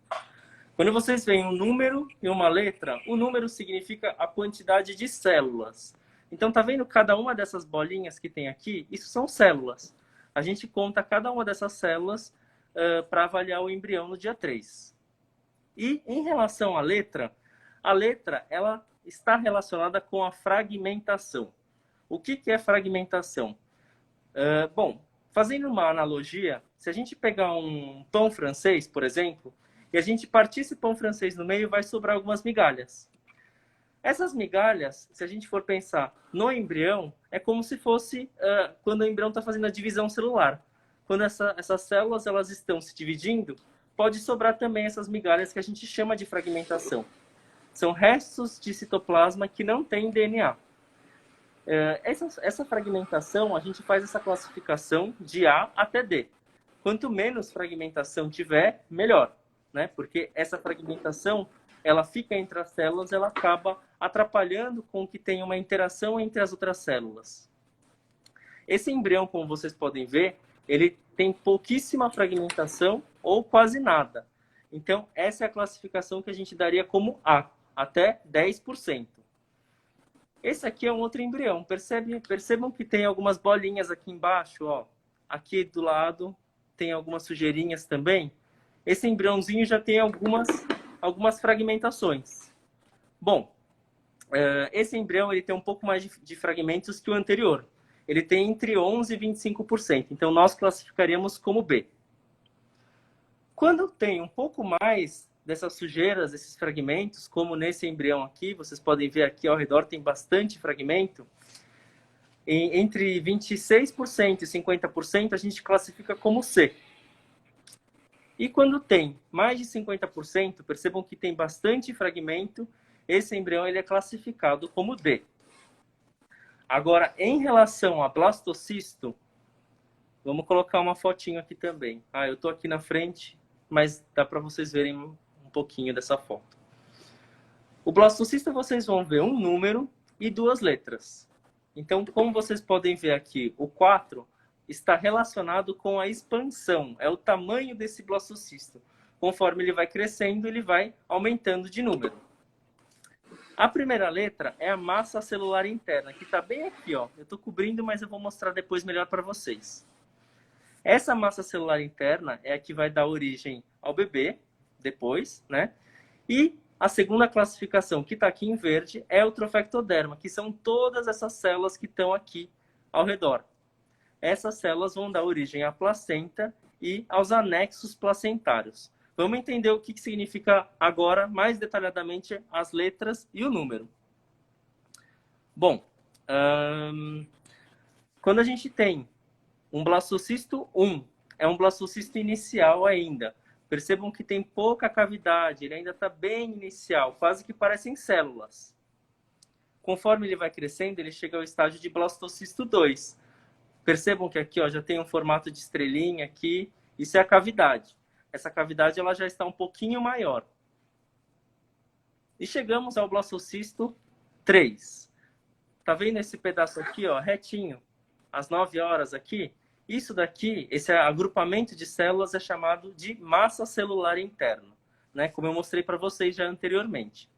Quando vocês veem um número e uma letra, o número significa a quantidade de células. Então, tá vendo cada uma dessas bolinhas que tem aqui? Isso são células. A gente conta cada uma dessas células para avaliar o embrião no dia 3. E em relação à letra, ela está relacionada com a fragmentação. O que é fragmentação? Bom, fazendo uma analogia, se a gente pegar um pão francês, por exemplo, e a gente partir esse pão francês no meio, vai sobrar algumas migalhas. Essas migalhas, se a gente for pensar no embrião, é como se fosse quando o embrião está fazendo a divisão celular. Quando essas células elas estão se dividindo, pode sobrar também essas migalhas que a gente chama de fragmentação. São restos de citoplasma que não têm DNA. Essa fragmentação, a gente faz essa classificação de A até D. Quanto menos fragmentação tiver, melhor, né? Porque essa fragmentação ela fica entre as células, ela acaba atrapalhando com que tenha uma interação entre as outras células. Esse embrião, como vocês podem ver, ele tem pouquíssima fragmentação ou quase nada. Então, essa é a classificação que a gente daria como A, até 10%. Esse aqui é um outro embrião. Percebam que tem algumas bolinhas aqui embaixo, ó. Aqui do lado tem algumas sujeirinhas também. Esse embriãozinho já tem algumas fragmentações. Bom, esse embrião ele tem um pouco mais de fragmentos que o anterior. Ele tem entre 11% e 25%. Então, nós classificaríamos como B. Quando tem um pouco mais dessas sujeiras, desses fragmentos, como nesse embrião aqui, vocês podem ver aqui ao redor tem bastante fragmento, entre 26% e 50% a gente classifica como C. E quando tem mais de 50%, percebam que tem bastante fragmento, esse embrião ele é classificado como D. Agora, em relação a blastocisto, vamos colocar uma fotinho aqui também. Eu estou aqui na frente, mas dá para vocês verem um pouquinho dessa foto. O blastocisto vocês vão ver um número e 2 letras. Então, como vocês podem ver aqui, o 4 está relacionado com a expansão, é o tamanho desse blastocisto. Conforme ele vai crescendo, ele vai aumentando de número. A primeira letra é a massa celular interna, que está bem aqui, ó. Eu estou cobrindo, mas eu vou mostrar depois melhor para vocês. Essa massa celular interna é a que vai dar origem ao bebê, depois, né? E a segunda classificação, que está aqui em verde, é o trofectoderma, que são todas essas células que estão aqui ao redor. Essas células vão dar origem à placenta e aos anexos placentários. Vamos entender o que significa agora, mais detalhadamente, as letras e o número. Bom, quando a gente tem um blastocisto 1, é um blastocisto inicial ainda. Percebam que tem pouca cavidade, ele ainda está bem inicial, quase que parecem células. Conforme ele vai crescendo, ele chega ao estágio de blastocisto 2. Percebam que aqui ó, já tem um formato de estrelinha aqui, isso é a cavidade. Essa cavidade ela já está um pouquinho maior. E chegamos ao blastocisto 3. Tá vendo esse pedaço aqui, ó, retinho? Às 9 horas aqui? Isso daqui, esse agrupamento de células é chamado de massa celular interna, né? Como eu mostrei para vocês já anteriormente.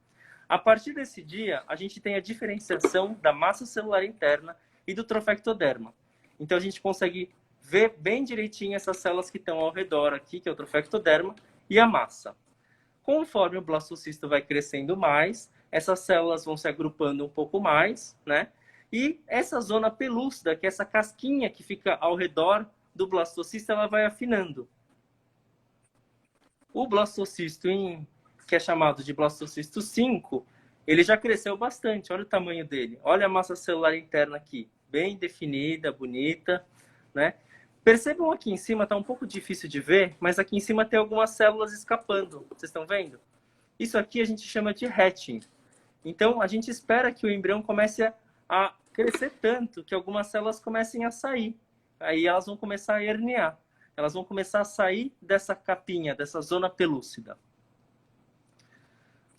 A partir desse dia, a gente tem a diferenciação da massa celular interna e do trofectoderma. Então, a gente consegue ver bem direitinho essas células que estão ao redor aqui, que é o trofectoderma, e a massa. Conforme o blastocisto vai crescendo mais, essas células vão se agrupando um pouco mais, né? E essa zona pelúcida, que é essa casquinha que fica ao redor do blastocisto, ela vai afinando. O blastocisto, que é chamado de blastocisto 5, ele já cresceu bastante. Olha o tamanho dele. Olha a massa celular interna aqui. Bem definida, bonita, né? Percebam aqui em cima, está um pouco difícil de ver, mas aqui em cima tem algumas células escapando. Vocês estão vendo? Isso aqui a gente chama de hatching. Então, a gente espera que o embrião comece a crescer tanto que algumas células comecem a sair. Aí elas vão começar a herniar. Elas vão começar a sair dessa capinha, dessa zona pelúcida.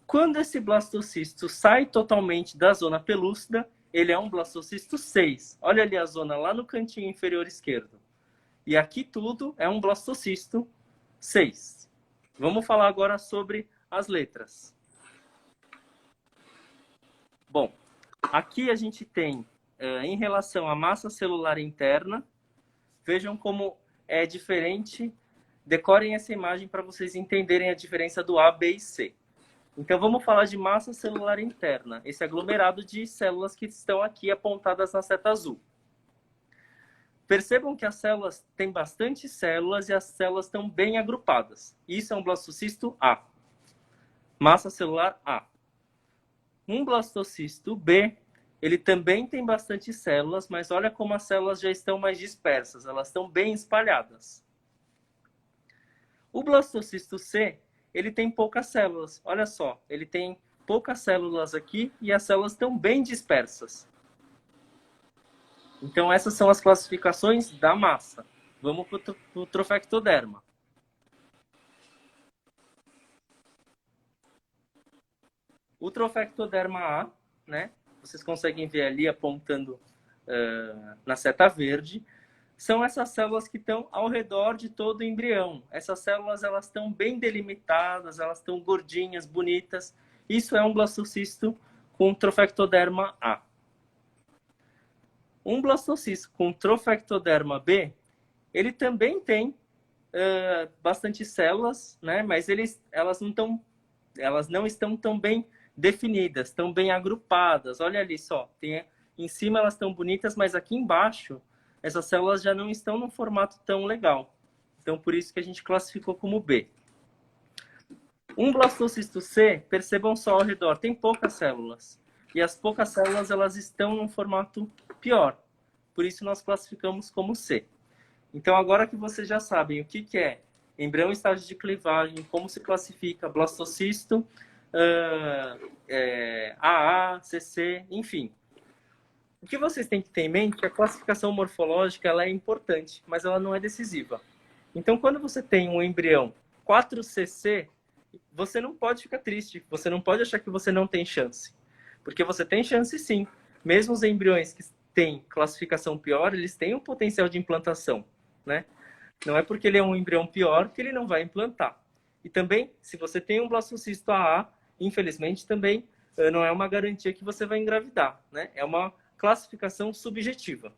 Quando esse blastocisto sai totalmente da zona pelúcida, ele é um blastocisto 6. Olha ali a zona lá no cantinho inferior esquerdo. E aqui tudo é um blastocisto 6. Vamos falar agora sobre as letras. Bom, aqui a gente tem, em relação à massa celular interna, vejam como é diferente. Decorem essa imagem para vocês entenderem a diferença do A, B e C. Então, vamos falar de massa celular interna, esse aglomerado de células que estão aqui apontadas na seta azul. Percebam que as células têm bastante células e as células estão bem agrupadas. Isso é um blastocisto A. Massa celular A. Um blastocisto B, ele também tem bastante células, mas olha como as células já estão mais dispersas, elas estão bem espalhadas. O blastocisto C, ele tem poucas células. Olha só, ele tem poucas células aqui e as células estão bem dispersas. Então, essas são as classificações da massa. Vamos para o trofectoderma. O trofectoderma A, né? Vocês conseguem ver ali apontando na seta verde. São essas células que estão ao redor de todo o embrião. Essas células elas estão bem delimitadas, elas estão gordinhas, bonitas. Isso é um blastocisto com trofectoderma A. Um blastocisto com trofectoderma B, ele também tem bastante células, né? Mas elas não estão tão bem definidas, estão bem agrupadas. Olha ali só, em cima elas estão bonitas, mas aqui embaixo essas células já não estão num formato tão legal. Então, por isso que a gente classificou como B. Um blastocisto C, percebam só ao redor, tem poucas células. E as poucas células, elas estão num formato pior. Por isso nós classificamos como C. Então, agora que vocês já sabem o que é embrião em estágio de clivagem, como se classifica blastocisto, AA, CC, enfim. O que vocês têm que ter em mente é que a classificação morfológica ela é importante, mas ela não é decisiva. Então, quando você tem um embrião 4CC, você não pode ficar triste, você não pode achar que você não tem chance. Porque você tem chance sim. Mesmo os embriões que têm classificação pior, eles têm um potencial de implantação, né? Não é porque ele é um embrião pior que ele não vai implantar. E também, se você tem um blastocisto AA, infelizmente também não é uma garantia que você vai engravidar, né? É uma classificação subjetiva.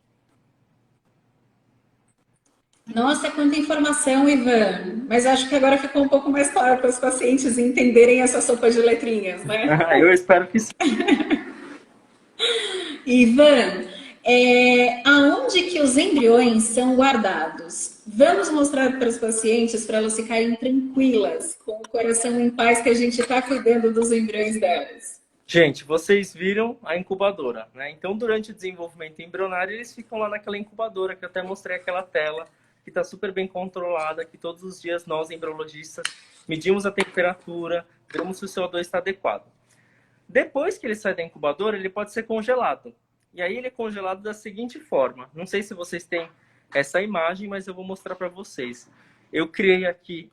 Nossa, quanta informação, Ivan. Mas acho que agora ficou um pouco mais claro para os pacientes entenderem essa sopa de letrinhas, né? Eu espero que sim. Ivan, aonde que os embriões são guardados? Vamos mostrar para os pacientes, para elas ficarem tranquilas, com o coração em paz, que a gente está cuidando dos embriões delas. Gente, vocês viram a incubadora, né? Então, durante o desenvolvimento embrionário, eles ficam lá naquela incubadora, que eu até mostrei aquela tela, que está super bem controlada, que todos os dias nós, embriologistas, medimos a temperatura, vemos se o CO2 está adequado. Depois que ele sai da incubadora, ele pode ser congelado. E aí ele é congelado da seguinte forma. Não sei se vocês têm essa imagem, mas eu vou mostrar para vocês. Eu criei aqui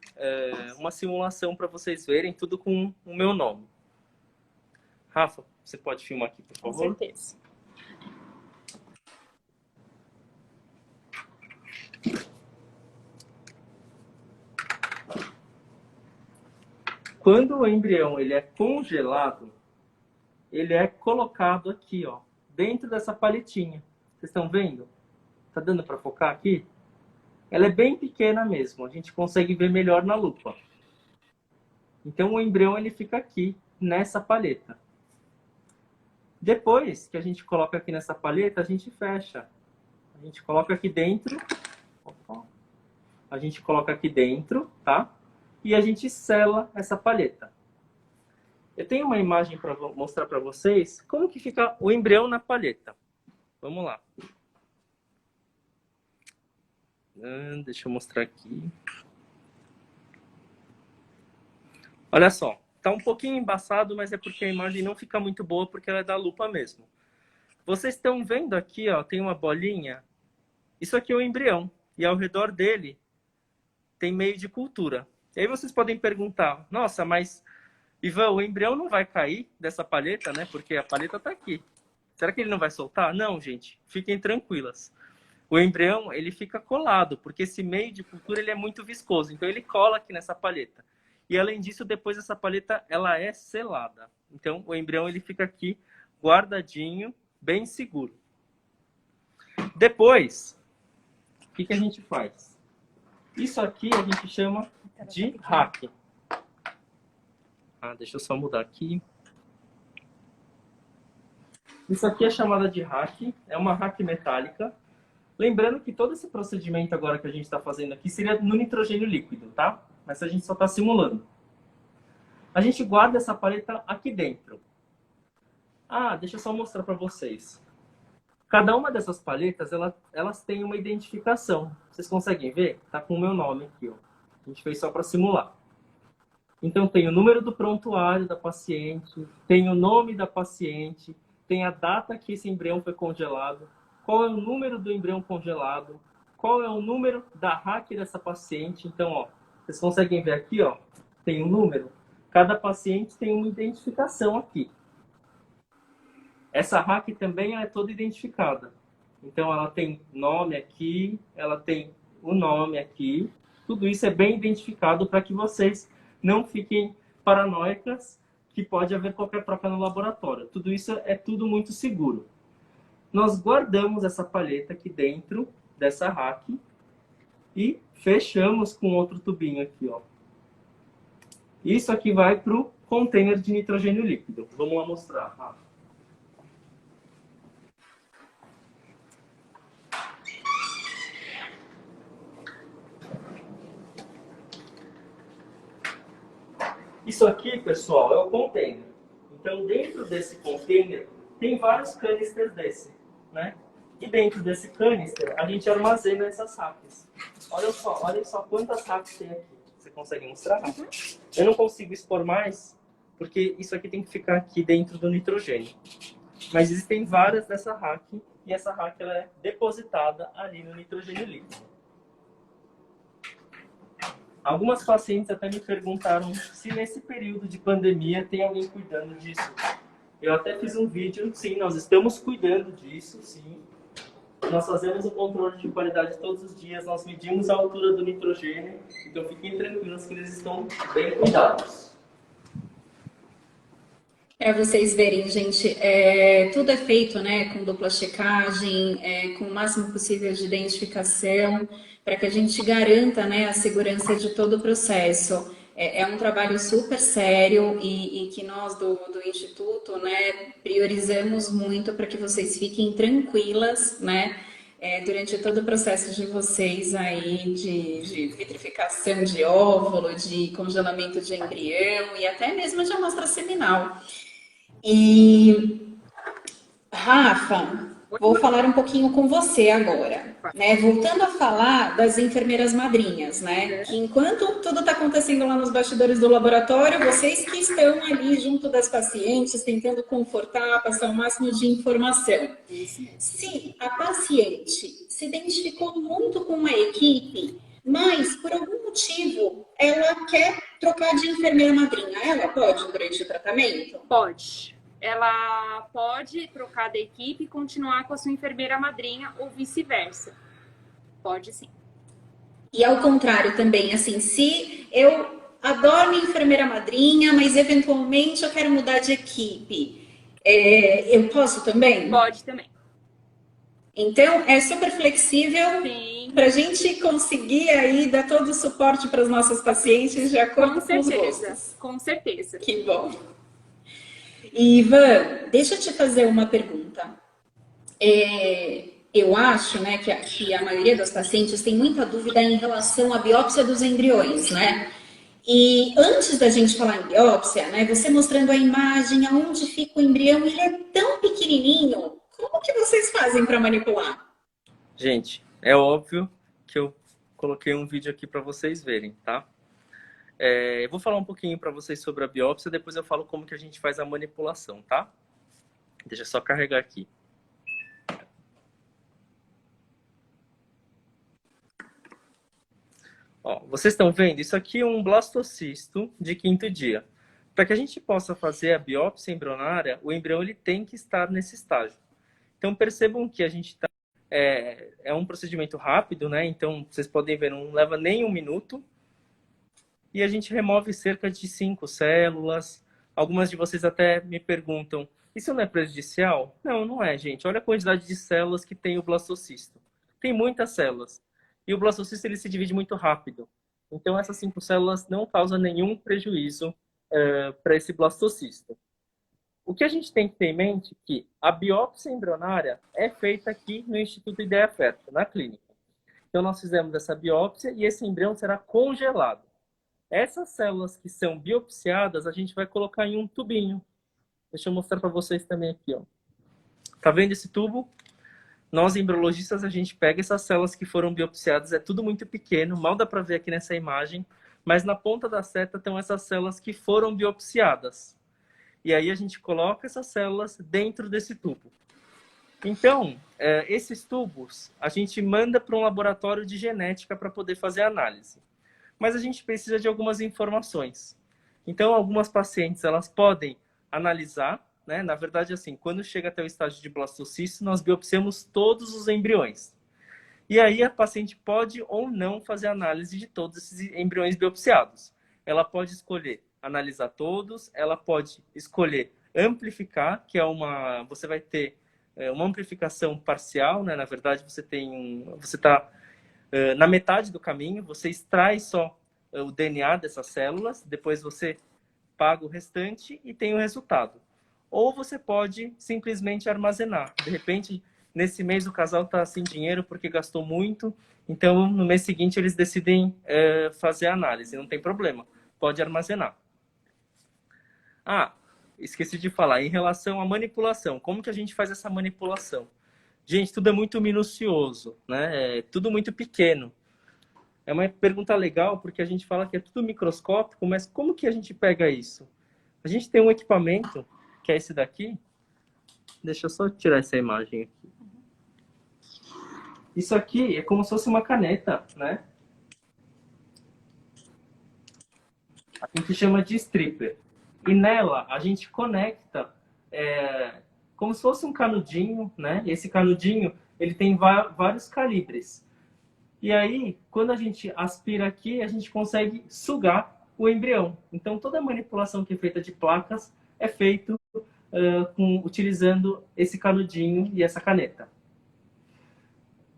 uma simulação para vocês verem, tudo com o meu nome. Rafa, você pode filmar aqui, por favor? Com certeza. Quando o embrião ele é congelado, ele é colocado aqui, ó, dentro dessa paletinha. Vocês estão vendo? Tá dando para focar aqui? Ela é bem pequena mesmo, a gente consegue ver melhor na lupa. Então o embrião ele fica aqui, nessa paleta. Depois que a gente coloca aqui nessa paleta, a gente fecha. A gente coloca aqui dentro. A gente coloca aqui dentro, tá? E a gente sela essa paleta. Eu tenho uma imagem para mostrar para vocês como que fica o embrião na paleta. Vamos lá. Deixa eu mostrar aqui. Olha só. Tá um pouquinho embaçado, mas é porque a imagem não fica muito boa, porque ela é da lupa mesmo. Vocês estão vendo aqui, ó, tem uma bolinha. Isso aqui é o embrião. E ao redor dele tem meio de cultura. E aí vocês podem perguntar, nossa, mas Ivan, o embrião não vai cair dessa paleta, né? Porque a paleta tá aqui. Será que ele não vai soltar? Não, gente. Fiquem tranquilas. O embrião, ele fica colado, porque esse meio de cultura ele é muito viscoso. Então ele cola aqui nessa paleta. E além disso, depois essa paleta ela é selada. Então o embrião ele fica aqui guardadinho, bem seguro. Depois, o que a gente faz? Isso aqui a gente chama de rack. Deixa eu só mudar aqui. Isso aqui é chamada de rack, é uma rack metálica. Lembrando que todo esse procedimento agora que a gente está fazendo aqui seria no nitrogênio líquido, tá? Mas a gente só está simulando. A gente guarda essa paleta aqui dentro. Deixa eu só mostrar para vocês. Cada uma dessas paletas, elas têm uma identificação. Vocês conseguem ver? Tá com o meu nome aqui, ó. A gente fez só para simular. Então tem o número do prontuário da paciente, tem o nome da paciente, tem a data que esse embrião foi congelado, qual é o número do embrião congelado, qual é o número da rack dessa paciente. Então, ó, vocês conseguem ver aqui, ó, tem um número. Cada paciente tem uma identificação aqui. Essa rack também é toda identificada. Então, ela tem nome aqui, ela tem o nome aqui. Tudo isso é bem identificado para que vocês não fiquem paranoicas que pode haver qualquer troca no laboratório. Tudo isso é tudo muito seguro. Nós guardamos essa paleta aqui dentro dessa rack e fechamos com outro tubinho aqui, ó. Isso aqui vai para o container de nitrogênio líquido. Vamos lá mostrar. Isso aqui, pessoal, é o container. Então, dentro desse container, tem vários canisters desse, né? E dentro desse canister, a gente armazena essas racks. Olha só quantas racks tem aqui. Você consegue mostrar? Eu não consigo expor mais, porque isso aqui tem que ficar aqui dentro do nitrogênio. Mas existem várias dessa rack, e essa rack ela é depositada ali no nitrogênio líquido. Algumas pacientes até me perguntaram se nesse período de pandemia tem alguém cuidando disso. Eu até fiz um vídeo, sim, nós estamos cuidando disso, sim. Nós fazemos o controle de qualidade todos os dias, nós medimos a altura do nitrogênio, então fiquem tranquilos que eles estão bem cuidados. Para vocês verem, gente, tudo é feito, né, com dupla checagem, com o máximo possível de identificação, para que a gente garanta, né, a segurança de todo o processo. É um trabalho super sério e que nós do Instituto, né, priorizamos muito para que vocês fiquem tranquilas, né, durante todo o processo de vocês aí de vitrificação de óvulo, de congelamento de embrião e até mesmo de amostra seminal. E, Rafa, vou falar um pouquinho com você agora, né? Voltando a falar das enfermeiras madrinhas, né? Que enquanto tudo está acontecendo lá nos bastidores do laboratório, vocês que estão ali junto das pacientes, tentando confortar, passar o máximo de informação. Se a paciente se identificou muito com uma equipe, mas por algum motivo ela quer trocar de enfermeira madrinha, ela pode durante o tratamento? Pode. Ela pode trocar da equipe e continuar com a sua enfermeira madrinha ou vice-versa. Pode sim. E ao contrário também, assim, se eu adoro minha enfermeira madrinha, mas eventualmente eu quero mudar de equipe, eu posso também? Pode também. Então, é super flexível para a gente conseguir aí dar todo o suporte para os nossos pacientes de acordo com os gostos. Com certeza. Que bom. Ivan, deixa eu te fazer uma pergunta. Eu acho, né, que a maioria das pacientes tem muita dúvida em relação à biópsia dos embriões, né? E antes da gente falar em biópsia, né, você mostrando a imagem aonde fica o embrião, ele é tão pequenininho. Como que vocês fazem para manipular? Gente, é óbvio que eu coloquei um vídeo aqui para vocês verem, tá? Eu vou falar um pouquinho para vocês sobre a biópsia, depois eu falo como que a gente faz a manipulação, tá? Deixa eu só carregar aqui. Ó, vocês estão vendo? Isso aqui é um blastocisto de 5º dia. Para que a gente possa fazer a biópsia embrionária, o embrião ele tem que estar nesse estágio. Então percebam que a gente tá, é um procedimento rápido, né? Então vocês podem ver, não leva nem 1 minuto. E a gente remove cerca de 5 células. Algumas de vocês até me perguntam, isso não é prejudicial? Não, não é, gente. Olha a quantidade de células que tem o blastocisto. Tem muitas células. E o blastocisto ele se divide muito rápido. Então essas 5 células não causam nenhum prejuízo para esse blastocisto. O que a gente tem que ter em mente é que a biópsia embrionária é feita aqui no Instituto Ideia Fértil, na clínica. Então nós fizemos essa biópsia e esse embrião será congelado. Essas células que são biopsiadas, a gente vai colocar em um tubinho. Deixa eu mostrar para vocês também aqui, ó. Tá vendo esse tubo? Nós, embriologistas, a gente pega essas células que foram biopsiadas, é tudo muito pequeno, mal dá para ver aqui nessa imagem, mas na ponta da seta estão essas células que foram biopsiadas. E aí a gente coloca essas células dentro desse tubo. Então, esses tubos, a gente manda para um laboratório de genética para poder fazer a análise. Mas a gente precisa de algumas informações. Então, algumas pacientes, elas podem analisar, né? Na verdade, assim, quando chega até o estágio de blastocisto, nós biopsiamos todos os embriões. E aí a paciente pode ou não fazer análise de todos esses embriões biopsiados. Ela pode escolher analisar todos, ela pode escolher amplificar, que é você vai ter uma amplificação parcial, né? Na verdade, você está na metade do caminho, você extrai só o DNA dessas células, depois você paga o restante e tem o resultado. Ou você pode simplesmente armazenar. De repente, nesse mês o casal está sem dinheiro porque gastou muito, então no mês seguinte eles decidem fazer a análise, não tem problema, pode armazenar. Ah, esqueci de falar, em relação à manipulação, como que a gente faz essa manipulação? Gente, tudo é muito minucioso, né? É tudo muito pequeno. É uma pergunta legal porque a gente fala que é tudo microscópico, mas como que a gente pega isso? A gente tem um equipamento, que é esse daqui. Deixa eu só tirar essa imagem aqui. Isso aqui é como se fosse uma caneta, né? A gente chama de stripper. E nela a gente conecta como se fosse um canudinho, né? Esse canudinho ele tem vários calibres. E aí, quando a gente aspira aqui, a gente consegue sugar o embrião. Então, toda a manipulação que é feita de placas é feita utilizando esse canudinho e essa caneta.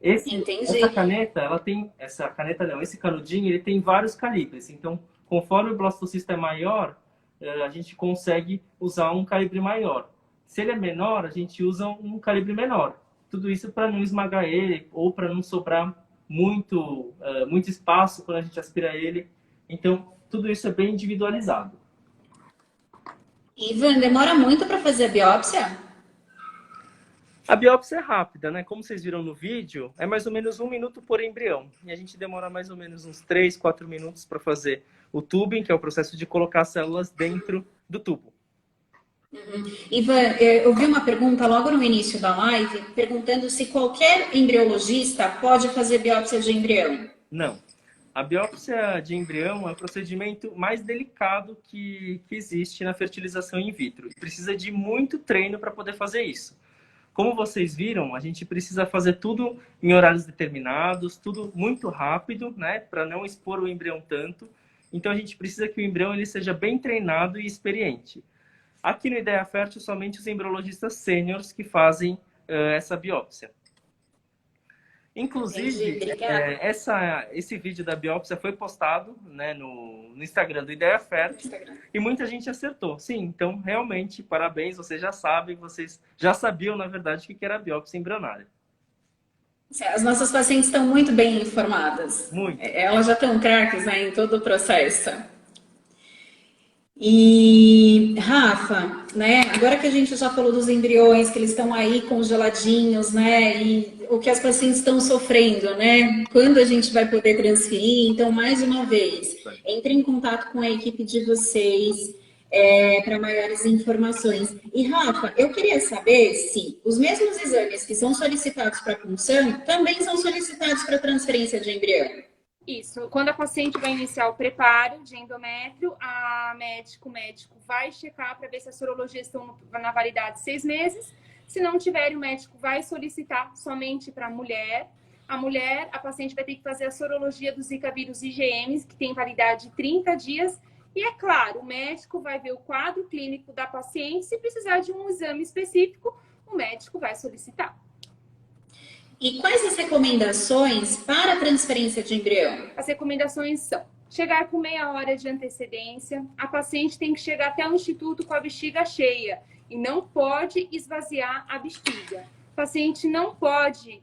Essa caneta, esse canudinho, ele tem vários calibres. Então, conforme o blastocista é maior, a gente consegue usar um calibre maior. Se ele é menor, a gente usa um calibre menor. Tudo isso para não esmagar ele ou para não sobrar muito espaço quando a gente aspira ele. Então, tudo isso é bem individualizado. Ivan, demora muito para fazer a biópsia? A biópsia é rápida, né? Como vocês viram no vídeo, é mais ou menos 1 minuto por embrião. E a gente demora mais ou menos uns 3, 4 minutos para fazer o tubing, que é o processo de colocar as células dentro do tubo. Ivan, eu vi uma pergunta logo no início da live, perguntando se qualquer embriologista pode fazer biópsia de embrião. Não. A biópsia de embrião é o procedimento mais delicado que existe na fertilização in vitro. Precisa de muito treino para poder fazer isso. Como vocês viram, a gente precisa fazer tudo em horários determinados, tudo muito rápido, né, para não expor o embrião tanto. Então a gente precisa que o embrião ele seja bem treinado e experiente. Aqui no Ideia Fértil, somente os embriologistas sêniores que fazem essa biópsia. Inclusive, esse vídeo da biópsia foi postado, né, no Instagram do Ideia Fértil e muita gente acertou. Sim, então realmente, parabéns, vocês já sabem, vocês já sabiam, na verdade, o que era a biópsia embrionária. As nossas pacientes estão muito bem informadas. Muito. Elas já estão craques, né, em todo o processo. E, Rafa, né, agora que a gente já falou dos embriões, que eles estão aí congeladinhos, né, e o que as pacientes estão sofrendo, né, quando a gente vai poder transferir, então, mais uma vez, entre em contato com a equipe de vocês para maiores informações. E, Rafa, eu queria saber se os mesmos exames que são solicitados para punção também são solicitados para transferência de embrião. Isso. Quando a paciente vai iniciar o preparo de endométrio, o médico vai checar para ver se as sorologias estão na validade de 6 meses. Se não tiver, o médico vai solicitar somente para a mulher. A paciente vai ter que fazer a sorologia do Zika vírus IgM, que tem validade de 30 dias. E, é claro, o médico vai ver o quadro clínico da paciente. Se precisar de um exame específico, o médico vai solicitar. E quais as recomendações para a transferência de embrião? As recomendações são chegar com meia hora de antecedência. A paciente tem que chegar até o instituto com a bexiga cheia e não pode esvaziar a bexiga. O paciente não pode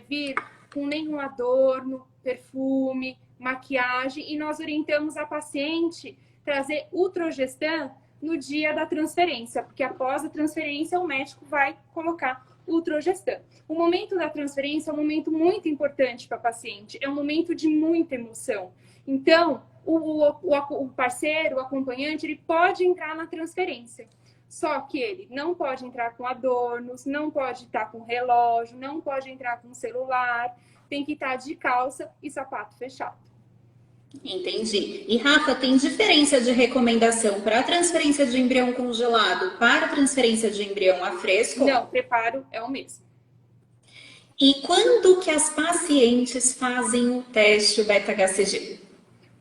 vir com nenhum adorno, perfume, maquiagem, e nós orientamos a paciente trazer Ultrogestan no dia da transferência, porque após a transferência o médico vai colocar Ultrogestan. O momento da transferência é um momento muito importante para a paciente, é um momento de muita emoção. Então, o parceiro, o acompanhante, ele pode entrar na transferência. Só que ele não pode entrar com adornos, não pode estar com relógio, não pode entrar com celular, tem que estar de calça e sapato fechado. Entendi. E, Rafa, tem diferença de recomendação para a transferência de embrião congelado para a transferência de embrião a fresco? Não, o preparo é o mesmo. E quando que as pacientes fazem o teste, o beta-HCG?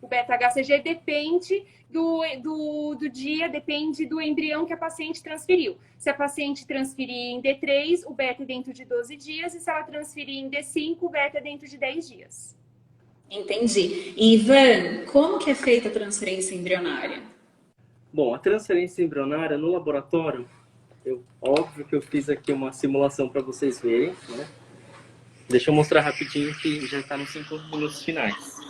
O beta-HCG depende do dia, depende do embrião que a paciente transferiu. Se a paciente transferir em D3, o beta é dentro de 12 dias, e se ela transferir em D5, o beta é dentro de 10 dias. Entendi. E, Ivan, como que é feita a transferência embrionária? Bom, a transferência embrionária no laboratório, óbvio que eu fiz aqui uma simulação para vocês verem, né? Deixa eu mostrar rapidinho que já está nos 5 minutos finais.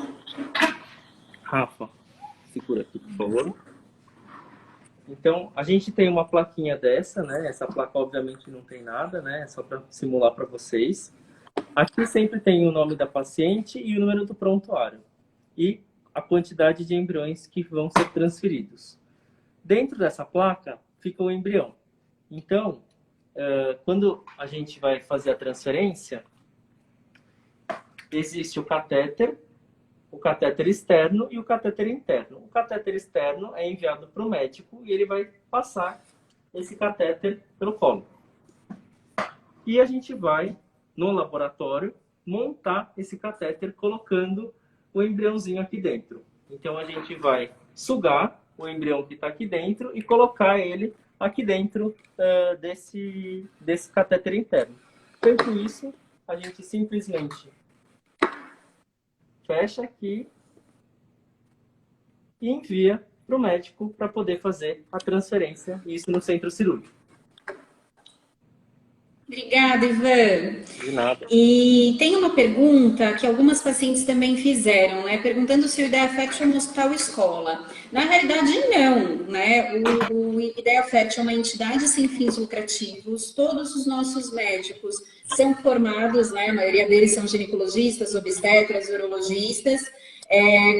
Rafa, segura aqui, por favor. Então, a gente tem uma plaquinha dessa, né? Essa placa, obviamente, não tem nada, né? É só para simular para vocês. Aqui sempre tem o nome da paciente e o número do prontuário. E a quantidade de embriões que vão ser transferidos. Dentro dessa placa fica o embrião. Então, quando a gente vai fazer a transferência, existe o catéter externo e o catéter interno. O catéter externo é enviado para o médico e ele vai passar esse catéter pelo colo. E a gente vai, no laboratório, montar esse catéter colocando o embriãozinho aqui dentro. Então, a gente vai sugar o embrião que está aqui dentro e colocar ele aqui dentro desse catéter interno. Feito isso, a gente simplesmente fecha aqui e envia para o médico para poder fazer a transferência, isso no centro cirúrgico. Obrigada, Ivan. De nada. E tem uma pergunta que algumas pacientes também fizeram, né? Perguntando se o IdeaFert é um hospital escola. Na realidade, não, né? O IdeaFert é uma entidade sem fins lucrativos. Todos os nossos médicos são formados, né? A maioria deles são ginecologistas, obstetras, urologistas,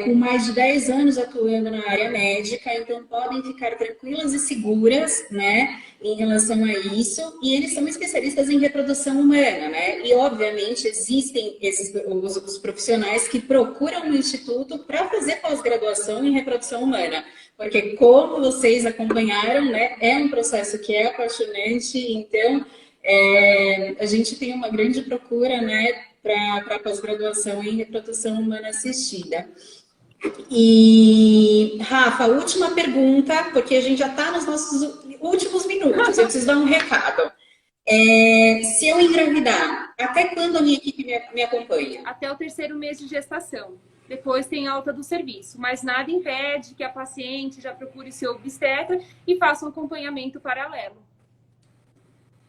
com mais de 10 anos atuando na área médica, então podem ficar tranquilas e seguras, né, em relação a isso, e eles são especialistas em reprodução humana, né, e obviamente existem os profissionais que procuram o Instituto para fazer pós-graduação em reprodução humana, porque como vocês acompanharam, né, é um processo que é apaixonante, então a gente tem uma grande procura, né, para pós-graduação em reprodução humana assistida. E, Rafa, última pergunta, porque a gente já está nos nossos últimos minutos, eu preciso dar um recado. Se eu engravidar, até quando a minha equipe me acompanha? Até o 3º mês de gestação. Depois tem alta do serviço, mas nada impede que a paciente já procure seu obstetra e faça um acompanhamento paralelo.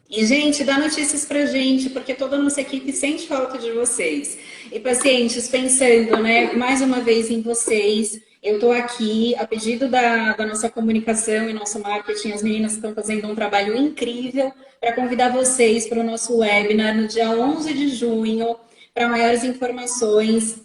E, gente, dá notícias pra gente, porque toda a nossa equipe sente falta de vocês. E, pacientes, pensando, né, mais uma vez em vocês, eu tô aqui, a pedido da nossa comunicação e nosso marketing, as meninas estão fazendo um trabalho incrível para convidar vocês para o nosso webinar no dia 11 de junho. Para maiores informações,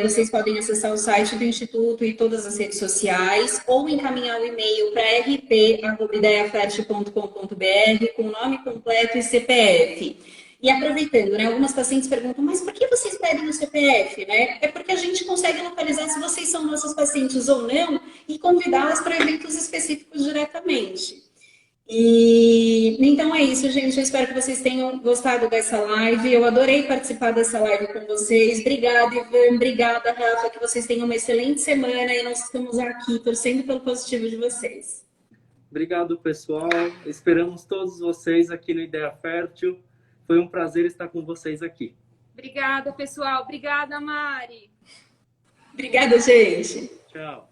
vocês podem acessar o site do Instituto e todas as redes sociais, ou encaminhar o e-mail para rp@ideafert.com.br com o nome completo e CPF. E aproveitando, né, algumas pacientes perguntam, mas por que vocês pedem o CPF? Né? É porque a gente consegue localizar se vocês são nossos pacientes ou não e convidá-las para eventos específicos diretamente. E então é isso, gente. Eu espero que vocês tenham gostado dessa live. Eu adorei participar dessa live com vocês. Obrigada, Ivan. Obrigada, Rafa. Que vocês tenham uma excelente semana e nós estamos aqui torcendo pelo positivo de vocês. Obrigado, pessoal. Esperamos todos vocês aqui no Ideia Fértil. Foi um prazer estar com vocês aqui. Obrigada, pessoal. Obrigada, Mari. Obrigada, gente. Tchau.